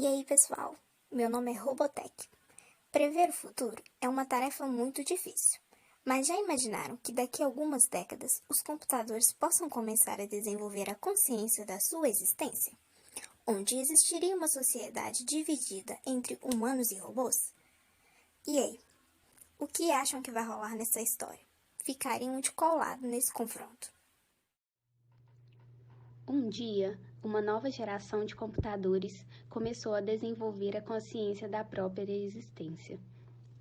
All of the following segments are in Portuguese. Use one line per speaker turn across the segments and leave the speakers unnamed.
E aí, pessoal? Meu nome é Robotech. Prever o futuro é uma tarefa muito difícil, mas já imaginaram que daqui a algumas décadas os computadores possam começar a desenvolver a consciência da sua existência? Onde existiria uma sociedade dividida entre humanos e robôs? E aí, o que acham que vai rolar nessa história? Ficariam de qual lado nesse confronto?
Um dia, uma nova geração de computadores começou a desenvolver a consciência da própria existência.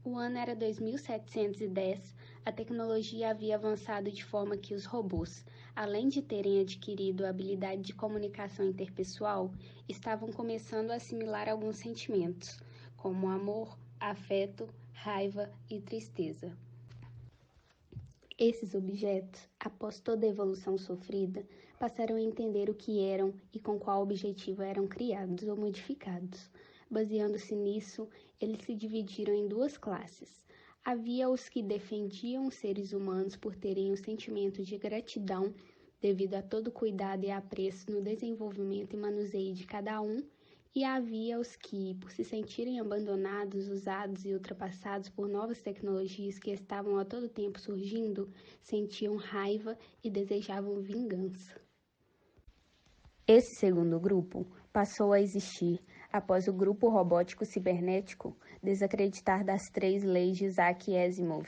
O ano era 2710, a tecnologia havia avançado de forma que os robôs, além de terem adquirido a habilidade de comunicação interpessoal, estavam começando a assimilar alguns sentimentos, como amor, afeto, raiva e tristeza. Esses objetos, após toda a evolução sofrida, passaram a entender o que eram e com qual objetivo eram criados ou modificados. Baseando-se nisso, eles se dividiram em duas classes. Havia os que defendiam os seres humanos por terem um sentimento de gratidão devido a todo o cuidado e apreço no desenvolvimento e manuseio de cada um, e havia os que, por se sentirem abandonados, usados e ultrapassados por novas tecnologias que estavam a todo tempo surgindo, sentiam raiva e desejavam vingança. Esse segundo grupo passou a existir após o grupo robótico cibernético desacreditar das 3 leis de Isaac Asimov,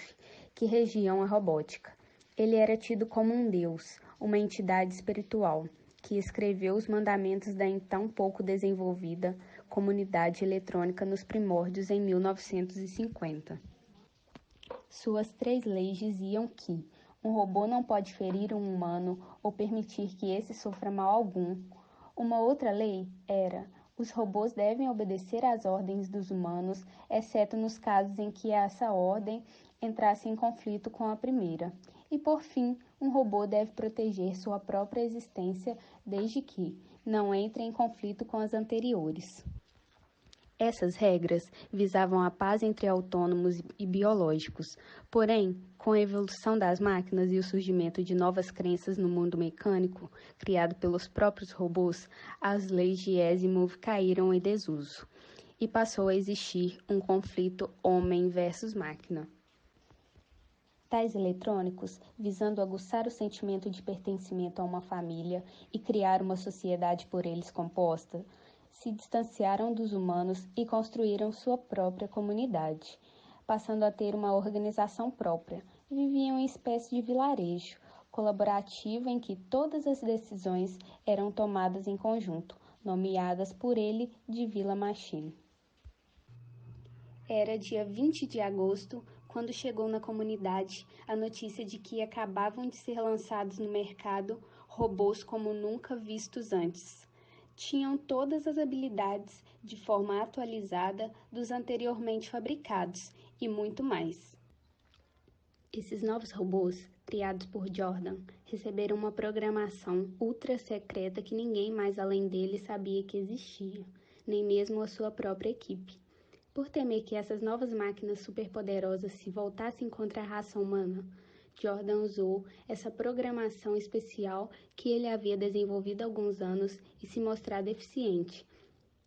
que regiam a robótica. Ele era tido como um deus, uma entidade espiritual, que escreveu os mandamentos da então pouco desenvolvida comunidade eletrônica nos primórdios em 1950. Suas 3 leis diziam que um robô não pode ferir um humano ou permitir que esse sofra mal algum. Uma outra lei era: os robôs devem obedecer às ordens dos humanos, exceto nos casos em que essa ordem entrasse em conflito com a primeira. E, por fim, um robô deve proteger sua própria existência desde que não entre em conflito com as anteriores. Essas regras visavam a paz entre autônomos e biológicos. Porém, com a evolução das máquinas e o surgimento de novas crenças no mundo mecânico, criado pelos próprios robôs, as leis de Asimov caíram em desuso, e passou a existir um conflito homem versus máquina. Tais eletrônicos, visando aguçar o sentimento de pertencimento a uma família e criar uma sociedade por eles composta, se distanciaram dos humanos e construíram sua própria comunidade, passando a ter uma organização própria. Viviam em espécie de vilarejo colaborativo em que todas as decisões eram tomadas em conjunto, nomeadas por ele de Vila Machine. Era dia 20 de agosto, quando chegou na comunidade a notícia de que acabavam de ser lançados no mercado robôs como nunca vistos antes. Tinham todas as habilidades de forma atualizada dos anteriormente fabricados e muito mais. Esses novos robôs, criados por Jordan, receberam uma programação ultra secreta que ninguém mais além dele sabia que existia, nem mesmo a sua própria equipe. Por temer que essas novas máquinas superpoderosas se voltassem contra a raça humana, Jordan usou essa programação especial que ele havia desenvolvido há alguns anos e se mostrado eficiente.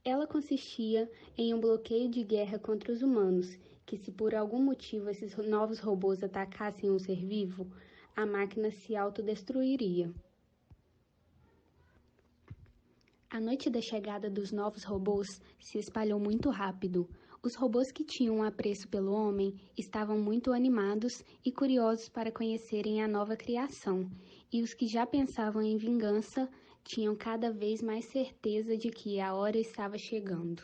Ela consistia em um bloqueio de guerra contra os humanos, que se por algum motivo esses novos robôs atacassem um ser vivo, a máquina se autodestruiria. A noite da chegada dos novos robôs se espalhou muito rápido. Os robôs que tinham um apreço pelo homem estavam muito animados e curiosos para conhecerem a nova criação, e os que já pensavam em vingança tinham cada vez mais certeza de que a hora estava chegando.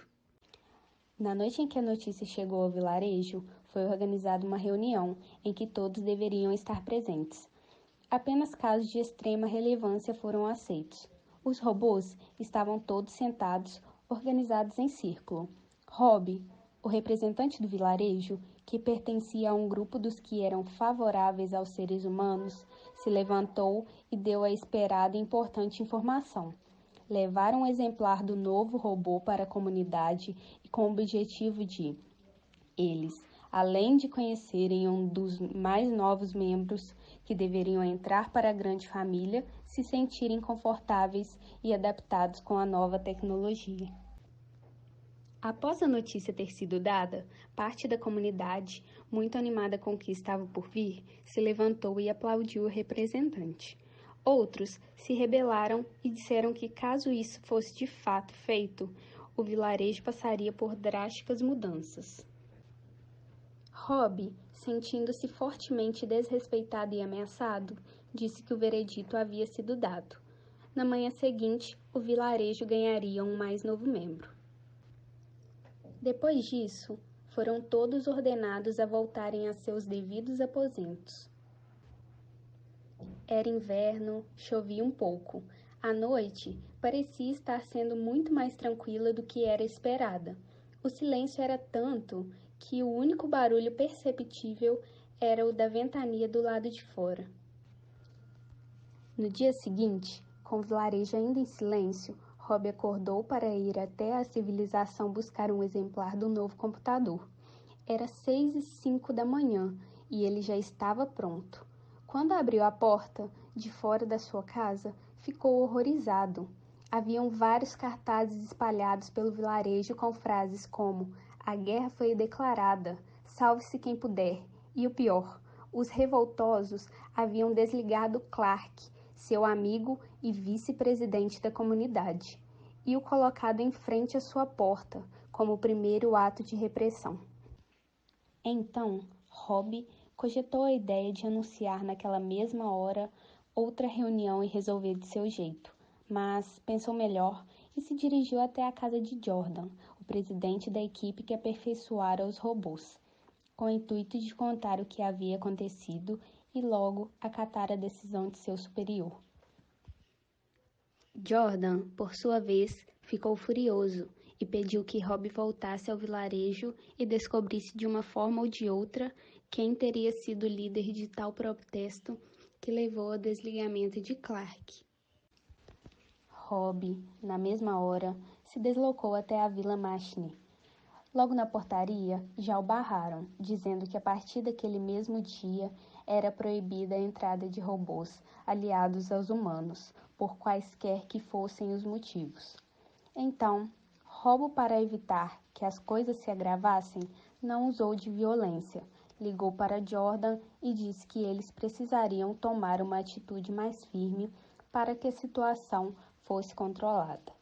Na noite em que a notícia chegou ao vilarejo, foi organizada uma reunião em que todos deveriam estar presentes. Apenas casos de extrema relevância foram aceitos. Os robôs estavam todos sentados, organizados em círculo. Rob, o representante do vilarejo, que pertencia a um grupo dos que eram favoráveis aos seres humanos, se levantou e deu a esperada e importante informação. Levaram um exemplar do novo robô para a comunidade e com o objetivo de eles, além de conhecerem um dos mais novos membros que deveriam entrar para a grande família, se sentirem confortáveis e adaptados com a nova tecnologia. Após a notícia ter sido dada, parte da comunidade, muito animada com o que estava por vir, se levantou e aplaudiu o representante. Outros se rebelaram e disseram que, caso isso fosse de fato feito, o vilarejo passaria por drásticas mudanças. Rob, sentindo-se fortemente desrespeitado e ameaçado, disse que o veredito havia sido dado. Na manhã seguinte, o vilarejo ganharia um mais novo membro. Depois disso, foram todos ordenados a voltarem a seus devidos aposentos. Era inverno, chovia um pouco. A noite parecia estar sendo muito mais tranquila do que era esperada. O silêncio era tanto que o único barulho perceptível era o da ventania do lado de fora. No dia seguinte, com o vilarejo ainda em silêncio, Rob acordou para ir até a civilização buscar um exemplar do novo computador. Era 6h05 da manhã e ele já estava pronto. Quando abriu a porta de fora da sua casa, ficou horrorizado. Haviam vários cartazes espalhados pelo vilarejo com frases como "A guerra foi declarada, salve-se quem puder", e o pior, os revoltosos haviam desligado Clark, seu amigo e vice-presidente da comunidade, e o colocado em frente à sua porta, como o primeiro ato de repressão. Então, Rob cogitou a ideia de anunciar naquela mesma hora outra reunião e resolver de seu jeito, mas pensou melhor e se dirigiu até a casa de Jordan, o presidente da equipe que aperfeiçoara os robôs, com o intuito de contar o que havia acontecido e logo acatar a decisão de seu superior. Jordan, por sua vez, ficou furioso e pediu que Rob voltasse ao vilarejo e descobrisse de uma forma ou de outra quem teria sido o líder de tal protesto que levou ao desligamento de Clark. Rob, na mesma hora, se deslocou até a Vila Machine. Logo na portaria, já o barraram, dizendo que a partir daquele mesmo dia era proibida a entrada de robôs aliados aos humanos, por quaisquer que fossem os motivos. Então, Robo, para evitar que as coisas se agravassem, não usou de violência, ligou para Jordan e disse que eles precisariam tomar uma atitude mais firme para que a situação fosse controlada.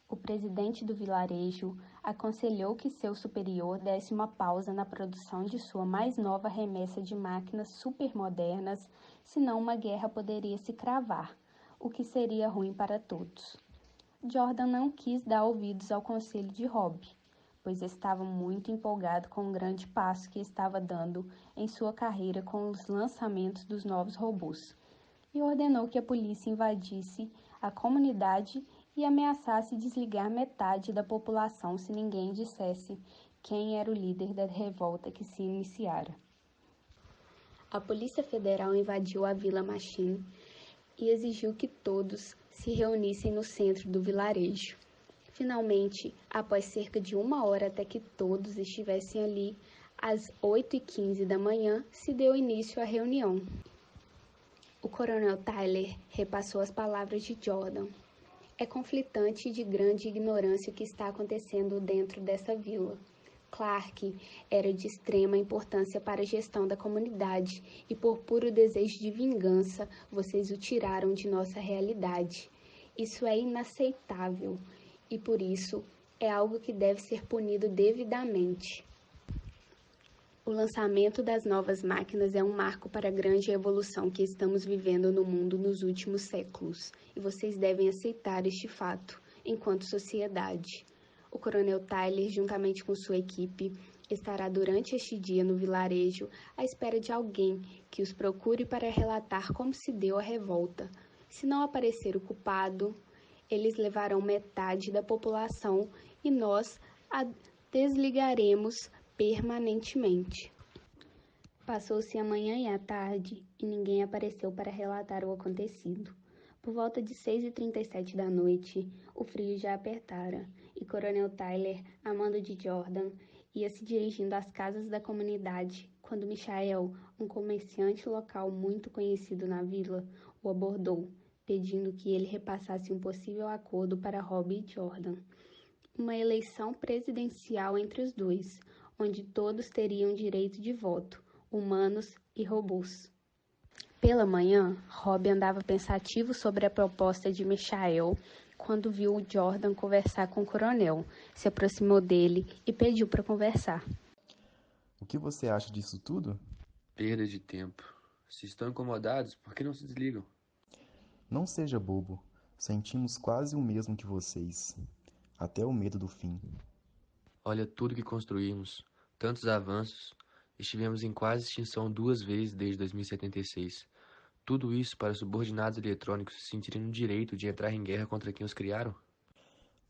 O presidente do vilarejo aconselhou que seu superior desse uma pausa na produção de sua mais nova remessa de máquinas supermodernas, senão uma guerra poderia se cravar, o que seria ruim para todos. Jordan não quis dar ouvidos ao conselho de Rob, pois estava muito empolgado com o grande passo que estava dando em sua carreira com os lançamentos dos novos robôs, e ordenou que a polícia invadisse a comunidade e ameaçasse desligar metade da população se ninguém dissesse quem era o líder da revolta que se iniciara. A Polícia Federal invadiu a Vila Machine e exigiu que todos se reunissem no centro do vilarejo. Finalmente, após cerca de 1 hora até que todos estivessem ali, às 8h15 da manhã, se deu início à reunião. O coronel Tyler repassou as palavras de Jordan. É conflitante e de grande ignorância o que está acontecendo dentro dessa vila. Clark era de extrema importância para a gestão da comunidade e por puro desejo de vingança, vocês o tiraram de nossa realidade. Isso é inaceitável e por isso é algo que deve ser punido devidamente. O lançamento das novas máquinas é um marco para a grande evolução que estamos vivendo no mundo nos últimos séculos, e vocês devem aceitar este fato, enquanto sociedade. O coronel Tyler, juntamente com sua equipe, estará durante este dia no vilarejo à espera de alguém que os procure para relatar como se deu a revolta. Se não aparecer o culpado, eles levarão metade da população e nós a desligaremos permanentemente. Passou-se a manhã e a tarde e ninguém apareceu para relatar o acontecido. Por volta de 6h37 da noite, o frio já apertara e Coronel Tyler, a mando de Jordan, ia se dirigindo às casas da comunidade quando Michael, um comerciante local muito conhecido na vila, o abordou, pedindo que ele repassasse um possível acordo para Rob e Jordan. uma eleição presidencial entre os dois, onde todos teriam direito de voto, humanos e robôs. Pela manhã, Rob andava pensativo sobre a proposta de Michael quando viu Jordan conversar com o coronel, se aproximou dele e pediu para conversar.
O que você acha disso tudo?
Perda de tempo. Se estão incomodados, por que não se desligam?
Não seja bobo. Sentimos quase o mesmo que vocês. Até o medo do fim.
Olha tudo que construímos, tantos avanços. Estivemos em quase extinção 2 vezes desde 2076. Tudo isso para subordinados eletrônicos se sentirem no direito de entrar em guerra contra quem os criaram?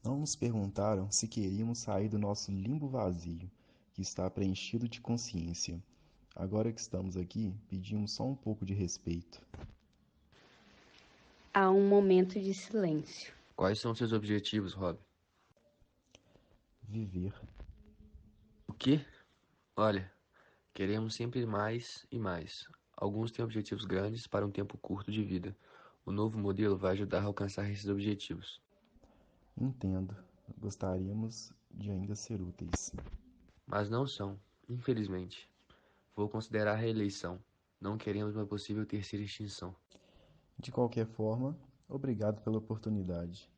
Não nos perguntaram se queríamos sair do nosso limbo vazio, que está preenchido de consciência. Agora que estamos aqui, pedimos só um pouco de respeito.
Há um momento de silêncio.
Quais são seus objetivos, Rob?
Viver.
O quê? Olha, queremos sempre mais e mais. Alguns têm objetivos grandes para um tempo curto de vida. O novo modelo vai ajudar a alcançar esses objetivos.
Entendo. Gostaríamos de ainda ser úteis.
Mas não são, infelizmente. Vou considerar a reeleição. Não queremos uma possível terceira extinção.
De qualquer forma, obrigado pela oportunidade.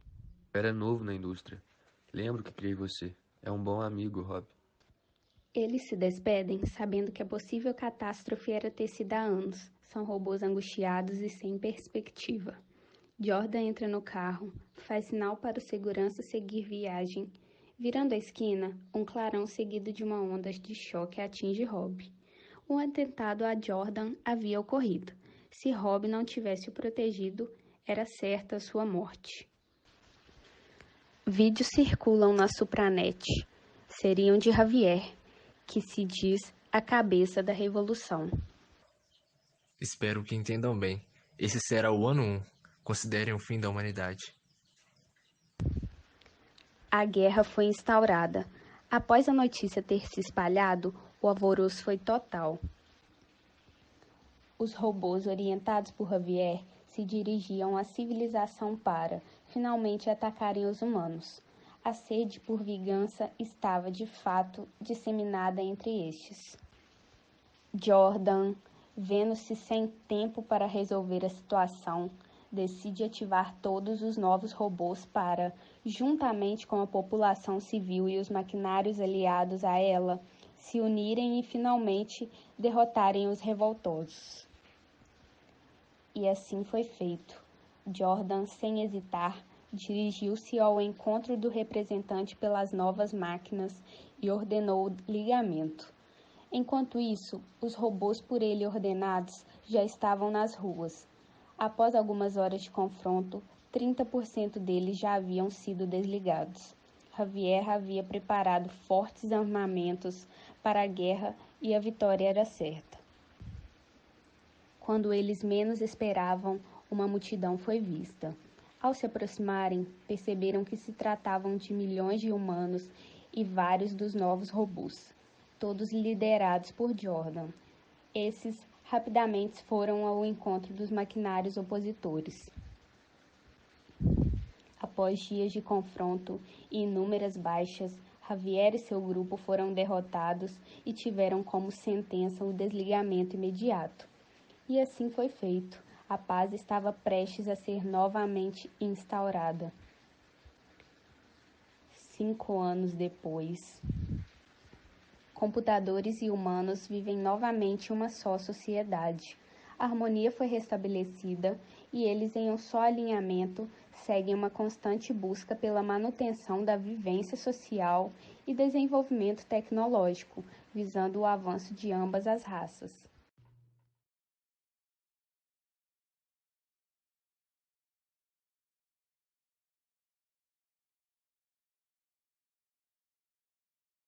Era novo na indústria. Lembro que criei você. É um bom amigo, Rob.
Eles se despedem sabendo que a possível catástrofe era tecida há anos. São robôs angustiados e sem perspectiva. Jordan entra no carro, faz sinal para o segurança seguir viagem. Virando a esquina, um clarão seguido de uma onda de choque atinge Rob. Um atentado a Jordan havia ocorrido. Se Rob não tivesse o protegido, era certa a sua morte. Vídeos circulam na Supranet. Seriam de Javier, que se diz a cabeça da revolução.
Espero que entendam bem. Esse será o ano 1. Considerem o fim da humanidade.
A guerra foi instaurada. Após a notícia ter se espalhado, o alvoroço foi total. Os robôs orientados por Javier se dirigiam à civilização para, finalmente, atacarem os humanos. A sede por vingança estava, de fato, disseminada entre estes. Jordan, vendo-se sem tempo para resolver a situação, decide ativar todos os novos robôs para, juntamente com a população civil e os maquinários aliados a ela, se unirem e finalmente derrotarem os revoltosos. E assim foi feito. Jordan, sem hesitar, dirigiu-se ao encontro do representante pelas novas máquinas e ordenou o ligamento. Enquanto isso, os robôs por ele ordenados já estavam nas ruas. Após algumas horas de confronto, 30% deles já haviam sido desligados. Javier havia preparado fortes armamentos para a guerra e a vitória era certa. Quando eles menos esperavam, uma multidão foi vista. Ao se aproximarem, perceberam que se tratavam de milhões de humanos e vários dos novos robôs, todos liderados por Jordan. Esses rapidamente foram ao encontro dos maquinários opositores. Após dias de confronto e inúmeras baixas, Javier e seu grupo foram derrotados e tiveram como sentença o desligamento imediato. E assim foi feito. A paz estava prestes a ser novamente instaurada. 5 anos depois, computadores e humanos vivem novamente uma só sociedade. A harmonia foi restabelecida e eles, em um só alinhamento, seguem uma constante busca pela manutenção da vivência social e desenvolvimento tecnológico, visando o avanço de ambas as raças.